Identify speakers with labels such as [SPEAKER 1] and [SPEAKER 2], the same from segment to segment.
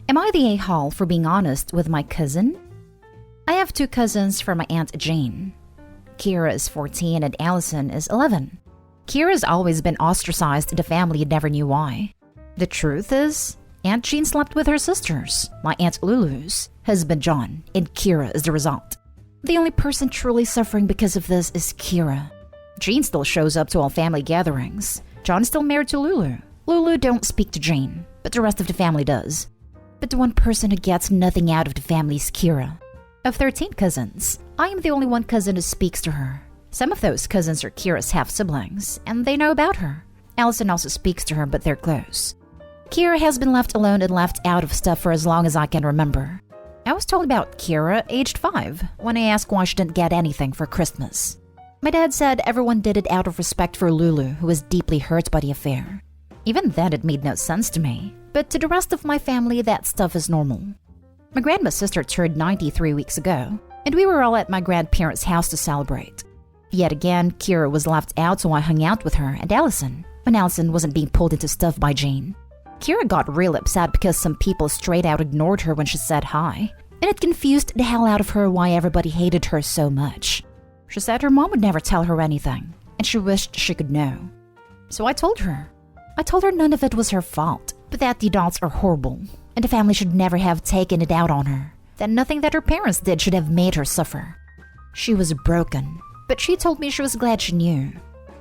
[SPEAKER 1] Am I the a-hole for being honest with my cousin? I have two cousins from my Aunt Jane. Keira is 14 and Allison is 11. Keira's always been ostracized in the family and never knew why. The truth is, Aunt Jane slept with her sisters, my Aunt Lulu's husband John, and Keira is the result. The only person truly suffering because of this is Keira. Jane still shows up to all family gatherings. John is still married to Lulu. Lulu don't speak to Jane, but the rest of the family does. But the one person who gets nothing out of the family is Keira. Of 13 cousins, I am the only one cousin who speaks to her. Some of those cousins are Keira's half-siblings, and they know about her. Allison also speaks to her, but they're close. Keira has been left alone and left out of stuff for as long as I can remember. I was told about Keira aged 5 when I asked why she didn't get anything for Christmas. My dad said everyone did it out of respect for Lulu, who was deeply hurt by the affair. Even then, it made no sense to me, but to the rest of my family, that stuff is normal. My grandma's sister turned 93 weeks ago, and we were all at my grandparents' house to celebrate. Yet again, Keira was left out, so I hung out with her and Allison when Allison wasn't being pulled into stuff by Jane. Keira got real upset because some people straight out ignored her when she said hi, and it confused the hell out of her why everybody hated her so much. She said her mom would never tell her anything, and she wished she could know. So I told her. I told her none of it was her fault, but that the adults are horrible, and the family should never have taken it out on her, that nothing that her parents did should have made her suffer. She was broken, but she told me she was glad she knew.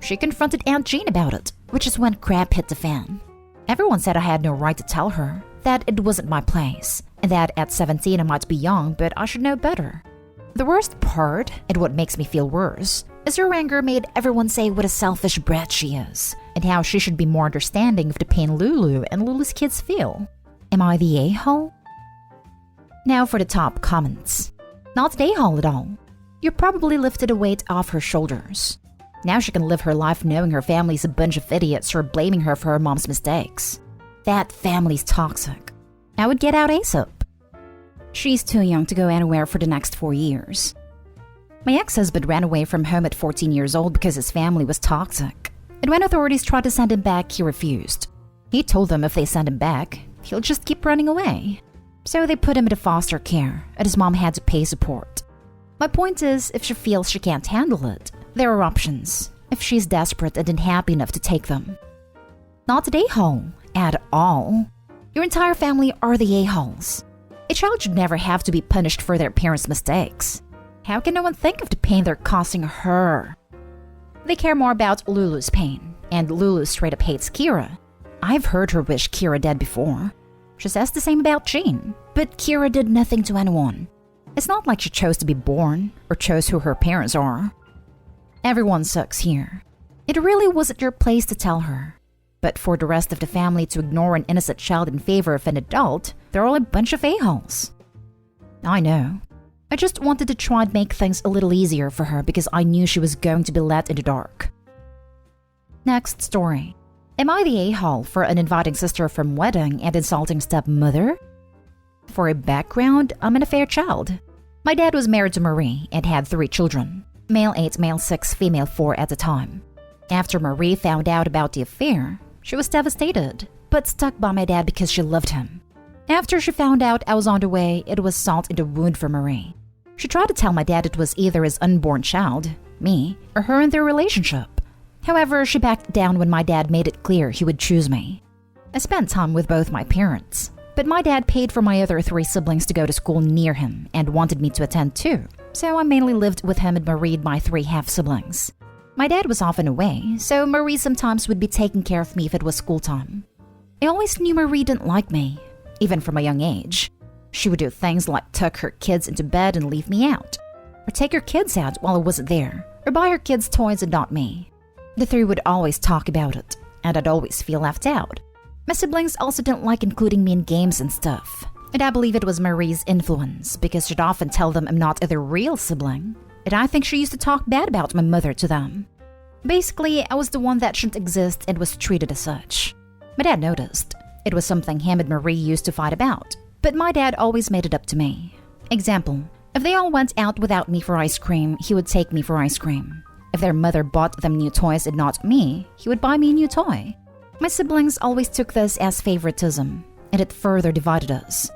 [SPEAKER 1] She confronted Aunt Jane about it, which is when crap hit the fan. Everyone said I had no right to tell her, that it wasn't my place, and that at 17 I might be young, but I should know better. The worst part, and what makes me feel worse, is her anger made everyone say what a selfish brat she is, and how she should be more understanding of the pain Lulu and Lulu's kids feel. Am I the a-hole? Now for the top comments. Not the a-hole at all. You probably lifted a weight off her shoulders. Now she can live her life knowing her family's a bunch of idiots who are blaming her for her mom's mistakes. That family's toxic. I would get out ASAP. She's too young to go anywhere for the next 4 years. My ex-husband ran away from home at 14 years old because his family was toxic. And when authorities tried to send him back, he refused. He told them if they send him back, he'll just keep running away. So they put him into foster care, and his mom had to pay support. My point is, if she feels she can't handle it, there are options, if she's desperate and unhappy enough to take them. Not the a-hole, at all. Your entire family are the a-holes. A child should never have to be punished for their parents' mistakes. How can no one think of the pain they're causing her? They care more about Lulu's pain, and Lulu straight up hates Keira. I've heard her wish Keira dead before. She says the same about Jane, but Keira did nothing to anyone. It's not like she chose to be born, or chose who her parents are. Everyone sucks here. It really wasn't your place to tell her. But for the rest of the family to ignore an innocent child in favor of an adult, they're all a bunch of a-holes. I know. I just wanted to try and make things a little easier for her because I knew she was going to be let in the dark. Next story. Am I the a-hole for uninviting sister from wedding and insulting stepmother? For a background, I'm an affair child. My dad was married to Marie and had 3 children. Male 8, male 6, female 4 at the time. After Marie found out about the affair, she was devastated, but stuck by my dad because she loved him. After she found out I was on the way, it was salt in the wound for Marie. She tried to tell my dad it was either his unborn child, me, or her in their relationship. However, she backed down when my dad made it clear he would choose me. I spent time with both my parents, but my dad paid for my other 3 siblings to go to school near him and wanted me to attend too, so I mainly lived with him and Maried my 3 half-siblings. My dad was often away, so Marie sometimes would be taking care of me if it was school time. I always knew Marie didn't like me, even from a young age. She would do things like tuck her kids into bed and leave me out, or take her kids out while I wasn't there, or buy her kids toys and not me. The 3 would always talk about it, and I'd always feel left out. My siblings also didn't like including me in games and stuff, and I believe it was Marie's influence because she'd often tell them I'm not their real sibling, and I think she used to talk bad about my mother to them. Basically, I was the one that shouldn't exist and was treated as such. My dad noticed. It was something him and Marie used to fight about, but my dad always made it up to me. Example, if they all went out without me for ice cream, he would take me for ice cream. If their mother bought them new toys and not me, he would buy me a new toy. My siblings always took this as favoritism, and it further divided us.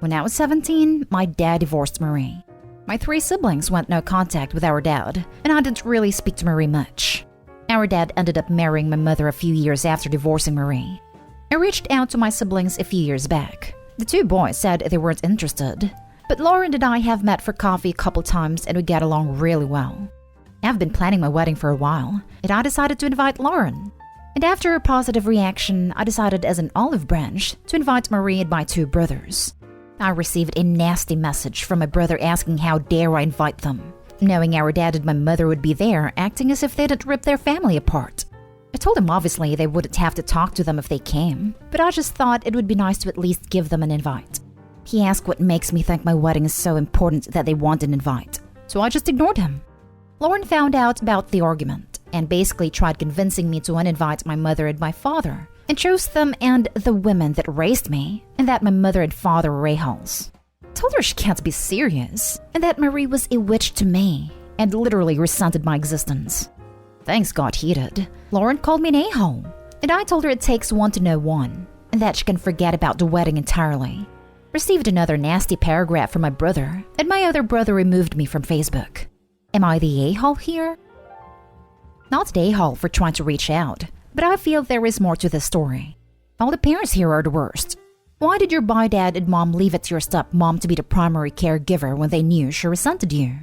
[SPEAKER 1] When I was 17, my dad divorced Marie. My 3 siblings went no contact with our dad, and I didn't really speak to Marie much. Our dad ended up marrying my mother a few years after divorcing Marie. I reached out to my siblings a few years back. The 2 boys said they weren't interested, but Lauren and I have met for coffee a couple times and we get along really well. I've been planning my wedding for a while, and I decided to invite Lauren. And after a positive reaction, I decided as an olive branch to invite Marie and my 2 brothers. I received a nasty message from my brother asking how dare I invite them, knowing our dad and my mother would be there acting as if they didn't rip their family apart. I told him obviously they wouldn't have to talk to them if they came, but I just thought it would be nice to at least give them an invite. He asked what makes me think my wedding is so important that they want an invite, so I just ignored him. Lauren found out about the argument and basically tried convincing me to uninvite my mother and my father, and chose them and the women that raised me, and that my mother and father were a-holes. Told her she can't be serious, and that Marie was a witch to me, and literally resented my existence. Things got heated. Lauren called me an a-hole, and I told her it takes one to know one, and that she can forget about the wedding entirely. Received another nasty paragraph from my brother, and my other brother removed me from Facebook. Am I the a-hole here? Not the a-hole for trying to reach out, but I feel there is more to this story. All the parents here are the worst. Why did your bi dad and mom leave it to your stepmom to be the primary caregiver when they knew she resented you?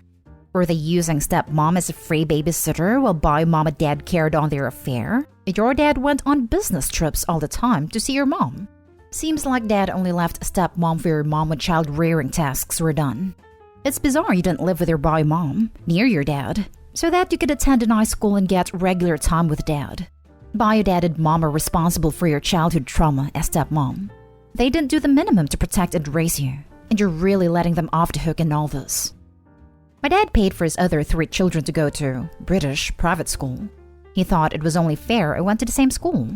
[SPEAKER 1] Were they using stepmom as a free babysitter while bi mom and dad carried on their affair? Your dad went on business trips all the time to see your mom. Seems like dad only left stepmom for your mom when child rearing tasks were done. It's bizarre you didn't live with your bi mom, near your dad, so that you could attend a nice school and get regular time with dad. Bio dad and mom are responsible for your childhood trauma as stepmom. They didn't do the minimum to protect and raise you, and you're really letting them off the hook in all this. My dad paid for his other 3 children to go to British private school. He thought it was only fair I went to the same school.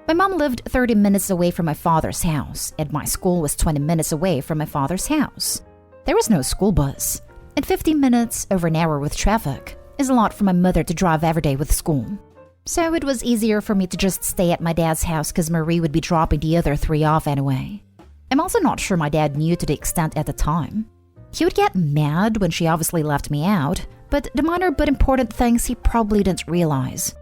[SPEAKER 1] My mom lived 30 minutes away from my father's house, and my school was 20 minutes away from my father's house. There was no school bus, and 15 minutes over an hour with traffic is a lot for my mother to drive every day with school. So it was easier for me to just stay at my dad's house because Marie would be dropping the other 3 off anyway. I'm also not sure my dad knew to the extent at the time. He would get mad when she obviously left me out, but the minor but important things he probably didn't realize.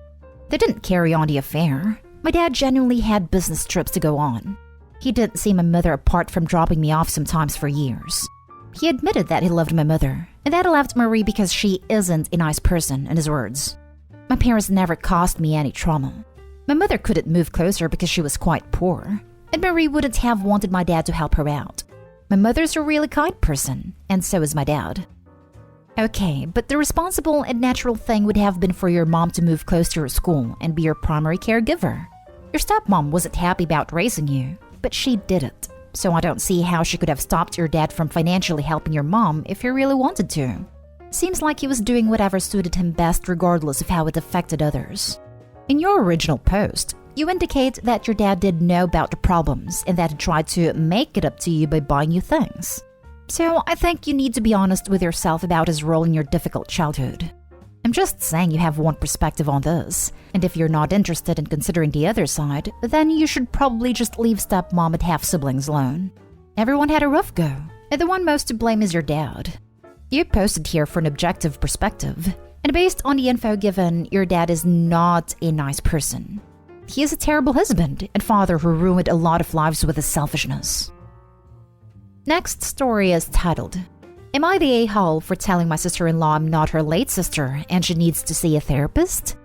[SPEAKER 1] They didn't carry on the affair. My dad genuinely had business trips to go on. He didn't see my mother apart from dropping me off sometimes for years. He admitted that he loved my mother, and that he left Marie because she isn't a nice person, in his words. My parents never caused me any trauma. My mother couldn't move closer because she was quite poor, and Marie wouldn't have wanted my dad to help her out. My mother's a really kind person, and so is my dad. Okay, but the responsible and natural thing would have been for your mom to move close to your school and be your primary caregiver. Your stepmom wasn't happy about raising you, but she did it. So I don't see how she could have stopped your dad from financially helping your mom if he really wanted to. Seems like he was doing whatever suited him best regardless of how it affected others. In your original post, you indicate that your dad did know about the problems and that he tried to make it up to you by buying you things. So I think you need to be honest with yourself about his role in your difficult childhood. I'm just saying you have one perspective on this, and if you're not interested in considering the other side, then you should probably just leave stepmom and half-siblings alone. Everyone had a rough go, and the one most to blame is your dad. You posted here for an objective perspective, and based on the info given, your dad is not a nice person. He is a terrible husband and father who ruined a lot of lives with his selfishness. Next story is titled, Am I the a-hole for telling my sister-in-law I'm not her late sister and she needs to see a therapist?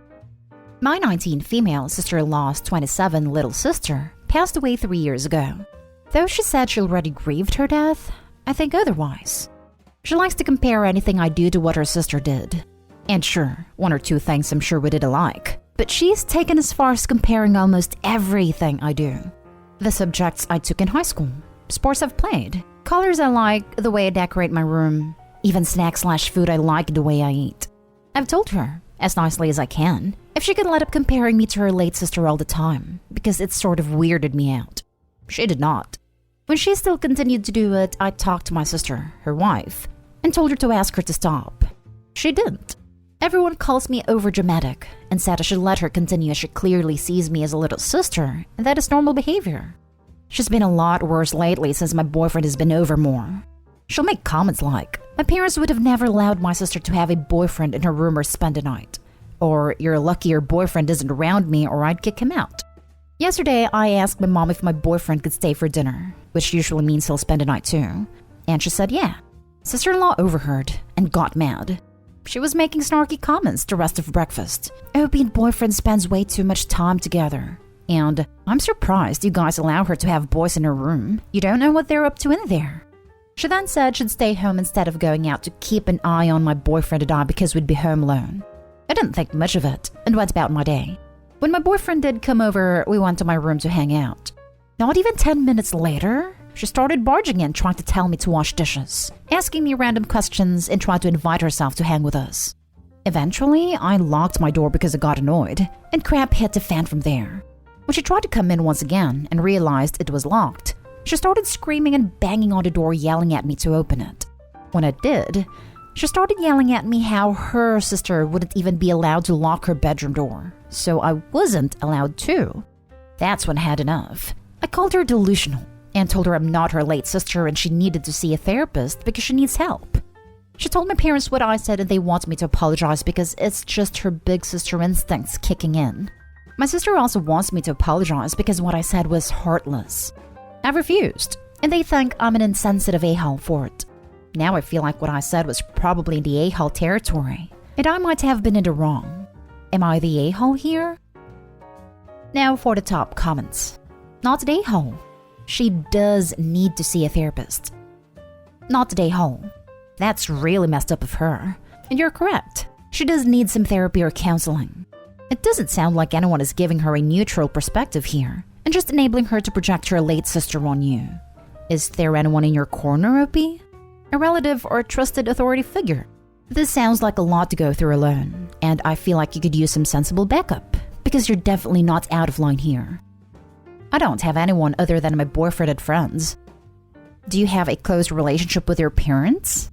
[SPEAKER 1] My 19 female sister-in-law's 27 little sister passed away 3 years ago. Though she said she already grieved her death, I think otherwise. She likes to compare anything I do to what her sister did. And sure, 1 or 2 things I'm sure we did alike, but she's taken as far as comparing almost everything I do. The subjects I took in high school, sports I've played, colors I like, the way I decorate my room, even snacks/food I like, the way I eat. I've told her, as nicely as I can, if she could let up comparing me to her late sister all the time, because it sort of weirded me out. She did not. When she still continued to do it, I talked to my sister, her wife, and told her to ask her to stop. She didn't. Everyone calls me overdramatic and said I should let her continue as she clearly sees me as a little sister, and that is normal behavior. She's been a lot worse lately since my boyfriend has been over more. She'll make comments like, "My parents would have never allowed my sister to have a boyfriend in her room or spend a night." Or, "You're lucky your boyfriend isn't around me or I'd kick him out." Yesterday, I asked my mom if my boyfriend could stay for dinner, which usually means he'll spend a night too. And she said yeah. Sister-in-law overheard and got mad. She was making snarky comments the rest of breakfast. "Opie and boyfriend spends way too much time together." And, "I'm surprised you guys allow her to have boys in her room. You don't know what they're up to in there." She then said she'd stay home instead of going out to keep an eye on my boyfriend and I because we'd be home alone. I didn't think much of it and went about my day. When my boyfriend did come over, we went to my room to hang out. Not even 10 minutes later, she started barging in trying to tell me to wash dishes, asking me random questions and trying to invite herself to hang with us. Eventually, I locked my door because I got annoyed, and crap hit the fan from there. When she tried to come in once again and realized it was locked, she started screaming and banging on the door, yelling at me to open it. When I did, she started yelling at me how her sister wouldn't even be allowed to lock her bedroom door, so I wasn't allowed to. That's when I had enough. I called her delusional and told her I'm not her late sister and she needed to see a therapist because she needs help. She told my parents what I said and they want me to apologize because it's just her big sister instincts kicking in. My sister also wants me to apologize because what I said was heartless. I refused, and they think I'm an insensitive a-hole for it. Now I feel like what I said was probably in the a-hole territory, and I might have been in the wrong. Am I the a-hole here? Now for the top comments. Not the a-hole. She does need to see a therapist. Not the a-hole. That's really messed up of her. And you're correct. She does need some therapy or counseling. It doesn't sound like anyone is giving her a neutral perspective here and just enabling her to project her late sister on you. Is there anyone in your corner, Opie? A relative or a trusted authority figure? This sounds like a lot to go through alone, and I feel like you could use some sensible backup, because you're definitely not out of line here. I don't have anyone other than my boyfriend and friends. Do you have a close relationship with your parents?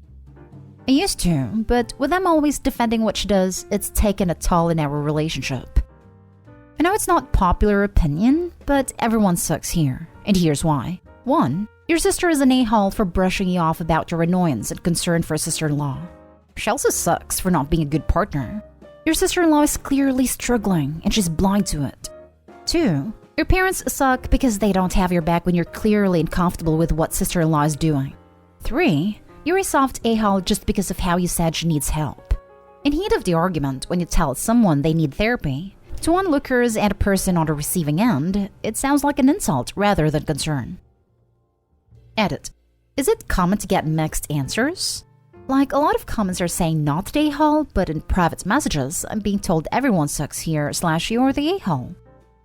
[SPEAKER 1] I used to, but with them always defending what she does, it's taken a toll in our relationship. I know it's not popular opinion, but everyone sucks here, and here's why. 1. Your sister is an a-hole for brushing you off about your annoyance and concern for a sister-in-law. She also sucks for not being a good partner. Your sister-in-law is clearly struggling, and she's blind to it. 2. Your parents suck because they don't have your back when you're clearly uncomfortable with what sister-in-law is doing. 3. You're a soft a-hole just because of how you said she needs help. In heat of the argument, when you tell someone they need therapy, to onlookers and a person on the receiving end, it sounds like an insult rather than concern. Edit. Is it common to get mixed answers? Like, a lot of comments are saying not the a-hole, but in private messages, I'm being told everyone sucks here / you're the a-hole.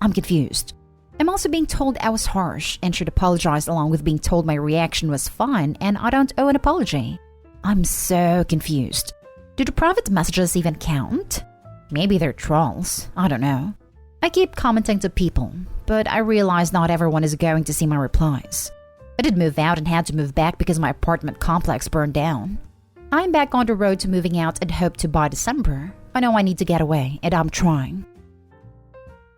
[SPEAKER 1] I'm confused. I'm also being told I was harsh and should apologize, along with being told my reaction was fine and I don't owe an apology. I'm so confused. Do the private messages even count? Maybe they're trolls. I don't know. I keep commenting to people, but I realize not everyone is going to see my replies. I did move out and had to move back because my apartment complex burned down. I'm back on the road to moving out and hope to by December. I know I need to get away, and I'm trying.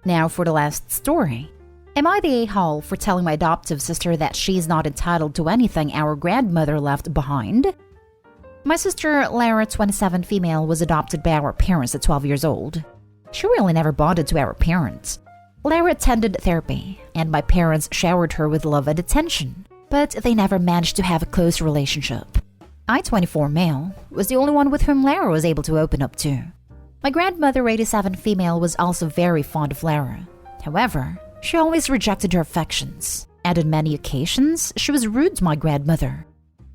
[SPEAKER 1] Now for the last story. Am I the a-hole for telling my adoptive sister that she's not entitled to anything our grandmother left behind? My sister, Lara, 27 female, was adopted by our parents at 12 years old. She really never bonded to our parents. Lara attended therapy, and my parents showered her with love and attention, but they never managed to have a close relationship. I, 24 male, was the only one with whom Lara was able to open up to. My grandmother, 87 female, was also very fond of Lara. However, she always rejected her affections, and on many occasions, she was rude to my grandmother.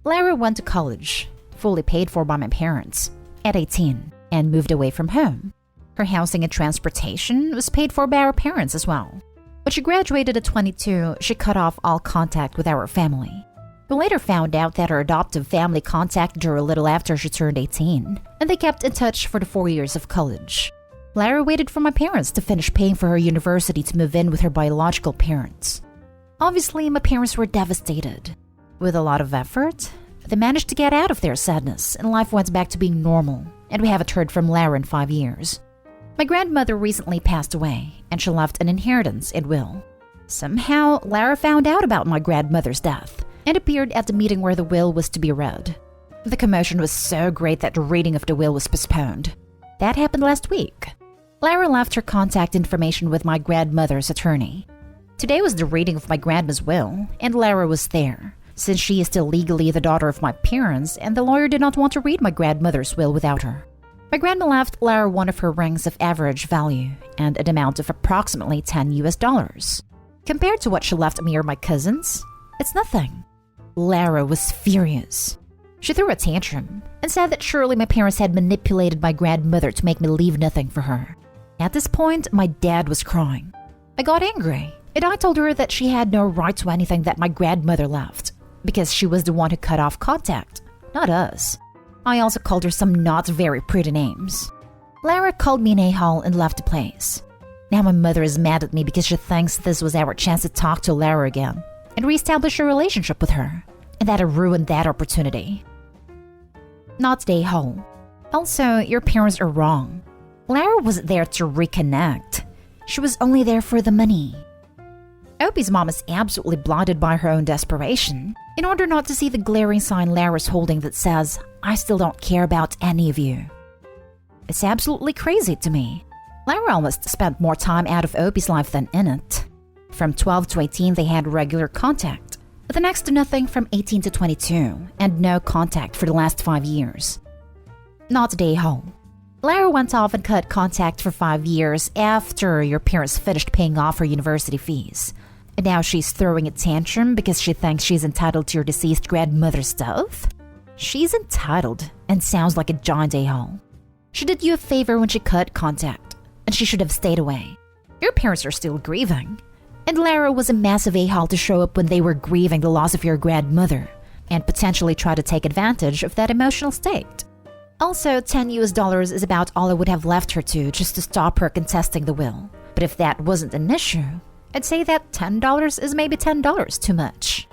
[SPEAKER 1] Lara went to college, fully paid for by my parents, at 18, and moved away from home. Her housing and transportation was paid for by our parents as well. When she graduated at 22, she cut off all contact with our family. We later found out that her adoptive family contacted her a little after she turned 18, and they kept in touch for the 4 years of college. Lara waited for my parents to finish paying for her university to move in with her biological parents. Obviously, my parents were devastated. With a lot of effort, they managed to get out of their sadness, and life went back to being normal, and we haven't heard from Lara in 5 years. My grandmother recently passed away, and she left an inheritance and will. Somehow, Lara found out about my grandmother's death and appeared at the meeting where the will was to be read. The commotion was so great that the reading of the will was postponed. That happened last week. Lara left her contact information with my grandmother's attorney. Today was the reading of my grandma's will, and Lara was there, since she is still legally the daughter of my parents, and the lawyer did not want to read my grandmother's will without her. My grandma left Lara one of her rings of average value and an amount of approximately $10. Compared to what she left me or my cousins, it's nothing. Lara was furious. She threw a tantrum and said that surely my parents had manipulated my grandmother to make me leave nothing for her. At this point, my dad was crying. I got angry, and I told her that she had no right to anything that my grandmother left, because she was the one who cut off contact, not us. I also called her some not very pretty names. Lara called me an a-hole and left the place. Now my mother is mad at me because she thinks this was our chance to talk to Lara again and reestablish a relationship with her, and that I ruined that opportunity. Not the a-hole. Also, your parents are wrong. Lara wasn't there to reconnect. She was only there for the money. Opie's mom is absolutely blinded by her own desperation in order not to see the glaring sign Lara's holding that says, "I still don't care about any of you." It's absolutely crazy to me. Lara almost spent more time out of Opie's life than in it. From 12 to 18, they had regular contact. The next to nothing from 18 to 22, and no contact for the last 5 years. Not a a-hole. Lara went off and cut contact for 5 years after your parents finished paying off her university fees. And now she's throwing a tantrum because she thinks she's entitled to your deceased grandmother's stuff? She's entitled and sounds like a giant a-hole. She did you a favor when she cut contact, and she should have stayed away. Your parents are still grieving. And Lara was a massive a-hole to show up when they were grieving the loss of your grandmother and potentially try to take advantage of that emotional state. Also, $10 is about all I would have left her to just to stop her contesting the will. But if that wasn't an issue, I'd say that $10 is maybe $10 too much.